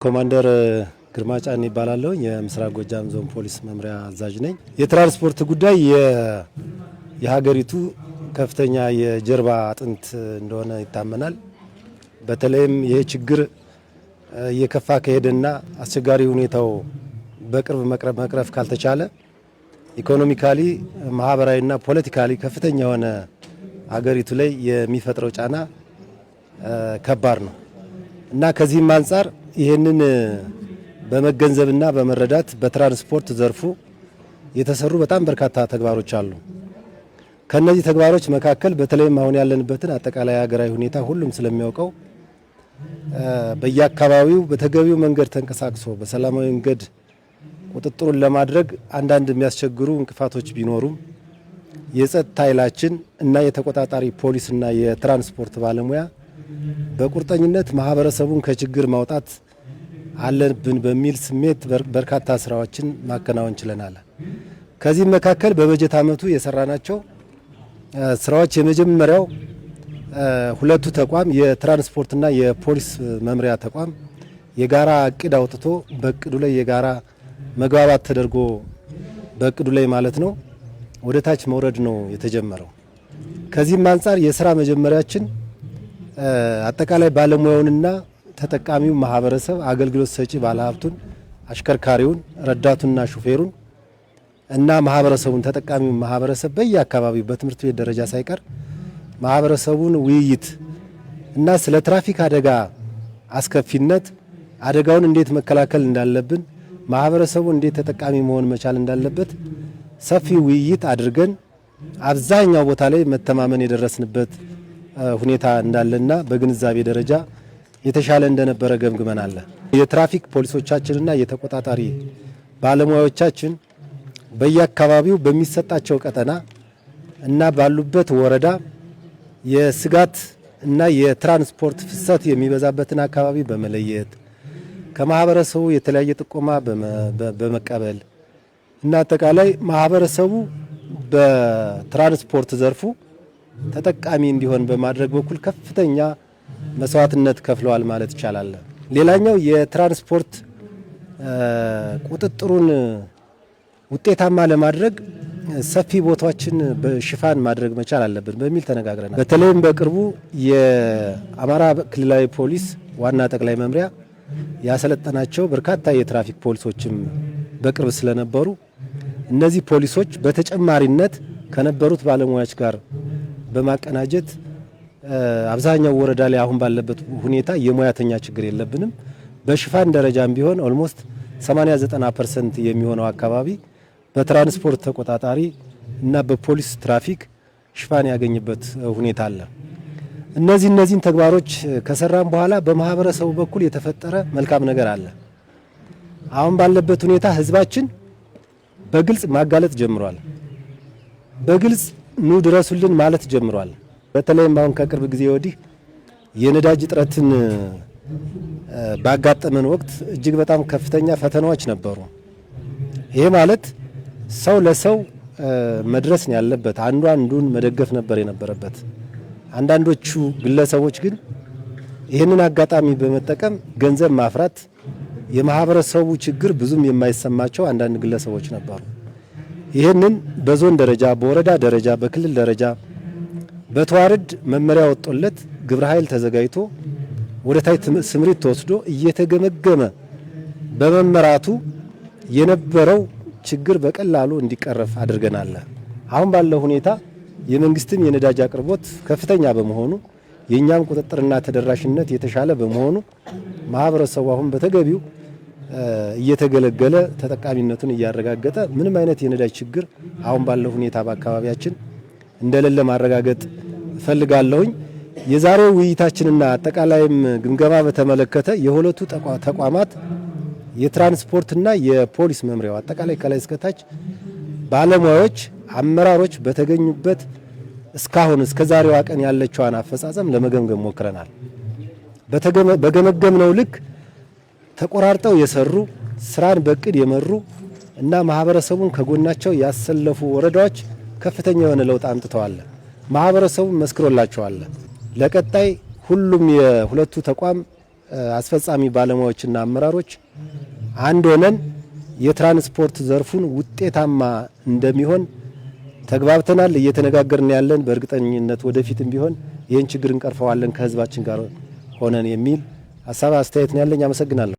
ኮማንደር ግርማ ጫን ይባላለሁ። የምስራቅ ጎጃም ዞን ፖሊስ መምሪያ አዛዥ ነኝ። የትራንስፖርት ጉዳይ የሀገሪቱ ከፍተኛ የጀርባ አጥንት እንደሆነ ይታመናል። በተለይም ይሄ ችግር እየከፋ ከሄደና አስቸጋሪ ሁኔታው በቅርብ መቅረፍ ካልተቻለ ኢኮኖሚካሊ፣ ማህበራዊና ፖለቲካሊ ከፍተኛ የሆነ ሀገሪቱ ላይ የሚፈጥረው ጫና ከባድ ነው እና ከዚህም አንጻር ይህንን በመገንዘብና በመረዳት በትራንስፖርት ዘርፉ የተሰሩ በጣም በርካታ ተግባሮች አሉ። ከነዚህ ተግባሮች መካከል በተለይም አሁን ያለንበትን አጠቃላይ ሀገራዊ ሁኔታ ሁሉም ስለሚያውቀው በየአካባቢው በተገቢው መንገድ ተንቀሳቅሶ በሰላማዊ መንገድ ቁጥጥሩን ለማድረግ አንዳንድ የሚያስቸግሩ እንቅፋቶች ቢኖሩም የጸጥታ ኃይላችን እና የተቆጣጣሪ ፖሊስና የትራንስፖርት ባለሙያ በቁርጠኝነት ማህበረሰቡን ከችግር ማውጣት አለብን በሚል ስሜት በርካታ ስራዎችን ማከናወን ችለናል። ከዚህም መካከል በበጀት ዓመቱ የሰራናቸው ስራዎች የመጀመሪያው ሁለቱ ተቋም የትራንስፖርትና የፖሊስ መምሪያ ተቋም የጋራ እቅድ አውጥቶ በእቅዱ ላይ የጋራ መግባባት ተደርጎ በእቅዱ ላይ ማለት ነው ወደ ታች መውረድ ነው የተጀመረው። ከዚህም አንጻር የስራ መጀመሪያችን አጠቃላይ ባለሙያውንና ተጠቃሚው ማህበረሰብ አገልግሎት ሰጪ ባለሀብቱን፣ አሽከርካሪውን፣ ረዳቱንና ሹፌሩን እና ማህበረሰቡን ተጠቃሚው ማህበረሰብ በየአካባቢው በትምህርት ቤት ደረጃ ሳይቀር ማህበረሰቡን ውይይት እና ስለ ትራፊክ አደጋ አስከፊነት አደጋውን እንዴት መከላከል እንዳለብን ማህበረሰቡ እንዴት ተጠቃሚ መሆን መቻል እንዳለበት ሰፊ ውይይት አድርገን አብዛኛው ቦታ ላይ መተማመን የደረስንበት ሁኔታ እንዳለና በግንዛቤ ደረጃ የተሻለ እንደነበረ ገምግመናል። የትራፊክ ፖሊሶቻችንና የተቆጣጣሪ ባለሙያዎቻችን በየአካባቢው በሚሰጣቸው ቀጠና እና ባሉበት ወረዳ የስጋት እና የትራንስፖርት ፍሰት የሚበዛበትን አካባቢ በመለየት ከማህበረሰቡ የተለያየ ጥቆማ በመቀበል እና አጠቃላይ ማህበረሰቡ በትራንስፖርት ዘርፉ ተጠቃሚ እንዲሆን በማድረግ በኩል ከፍተኛ መስዋዕትነት ከፍለዋል ማለት ይቻላል። ሌላኛው የትራንስፖርት ቁጥጥሩን ውጤታማ ለማድረግ ሰፊ ቦታዎችን በሽፋን ማድረግ መቻል አለብን በሚል ተነጋግረናል። በተለይም በቅርቡ የአማራ ክልላዊ ፖሊስ ዋና ጠቅላይ መምሪያ ያሰለጠናቸው በርካታ የትራፊክ ፖሊሶችም በቅርብ ስለነበሩ እነዚህ ፖሊሶች በተጨማሪነት ከነበሩት ባለሙያዎች ጋር በማቀናጀት አብዛኛው ወረዳ ላይ አሁን ባለበት ሁኔታ የሙያተኛ ችግር የለብንም። በሽፋን ደረጃም ቢሆን ኦልሞስት 80-90% የሚሆነው አካባቢ በትራንስፖርት ተቆጣጣሪ እና በፖሊስ ትራፊክ ሽፋን ያገኝበት ሁኔታ አለ። እነዚህን ተግባሮች ከሰራም በኋላ በማህበረሰቡ በኩል የተፈጠረ መልካም ነገር አለ። አሁን ባለበት ሁኔታ ህዝባችን በግልጽ ማጋለጥ ጀምሯል። በግልጽ ኑ ድረሱልን ማለት ጀምሯል። በተለይም አሁን ከቅርብ ጊዜ ወዲህ የነዳጅ እጥረትን ባጋጠመን ወቅት እጅግ በጣም ከፍተኛ ፈተናዎች ነበሩ። ይሄ ማለት ሰው ለሰው መድረስ ነው ያለበት፣ አንዱ አንዱን መደገፍ ነበር የነበረበት። አንዳንዶቹ ግለሰቦች ግን ይህንን አጋጣሚ በመጠቀም ገንዘብ ማፍራት የማህበረሰቡ ችግር ብዙም የማይሰማቸው አንዳንድ ግለሰቦች ነበሩ። ይህንን በዞን ደረጃ፣ በወረዳ ደረጃ፣ በክልል ደረጃ በተዋረድ መመሪያ ወጥቶለት ግብረ ኃይል ተዘጋጅቶ ወደ ታች ስምሪት ተወስዶ እየተገመገመ በመመራቱ የነበረው ችግር በቀላሉ እንዲቀረፍ አድርገናል። አሁን ባለው ሁኔታ የመንግስትም የነዳጅ አቅርቦት ከፍተኛ በመሆኑ የኛም ቁጥጥርና ተደራሽነት የተሻለ በመሆኑ ማህበረሰቡ አሁን በተገቢው እየተገለገለ ተጠቃሚነቱን እያረጋገጠ ምንም አይነት የነዳጅ ችግር አሁን ባለው ሁኔታ በአካባቢያችን እንደሌለ ማረጋገጥ እፈልጋለሁኝ። የዛሬው ውይይታችንና አጠቃላይም ግምገማ በተመለከተ የሁለቱ ተቋማት የትራንስፖርትና የፖሊስ መምሪያው አጠቃላይ ከላይ እስከታች ባለሙያዎች፣ አመራሮች በተገኙበት እስካሁን እስከ ዛሬዋ ቀን ያለችዋን አፈጻጸም ለመገምገም ሞክረናል። በገመገምነው ልክ ተቆራርጠው የሰሩ ስራን በቅድ የመሩ እና ማህበረሰቡን ከጎናቸው ያሰለፉ ወረዳዎች ከፍተኛ የሆነ ለውጥ አምጥተዋል። ማህበረሰቡ መስክሮላቸዋል። ለቀጣይ ሁሉም የሁለቱ ተቋም አስፈጻሚ ባለሙያዎችና አመራሮች አንድ ሆነን የትራንስፖርት ዘርፉን ውጤታማ እንደሚሆን ተግባብተናል። እየተነጋገርን ያለን በእርግጠኝነት ወደፊትም ቢሆን ይህን ችግር እንቀርፈዋለን ከህዝባችን ጋር ሆነን የሚል ሀሳብ አስተያየት ነው ያለኝ። አመሰግናለሁ።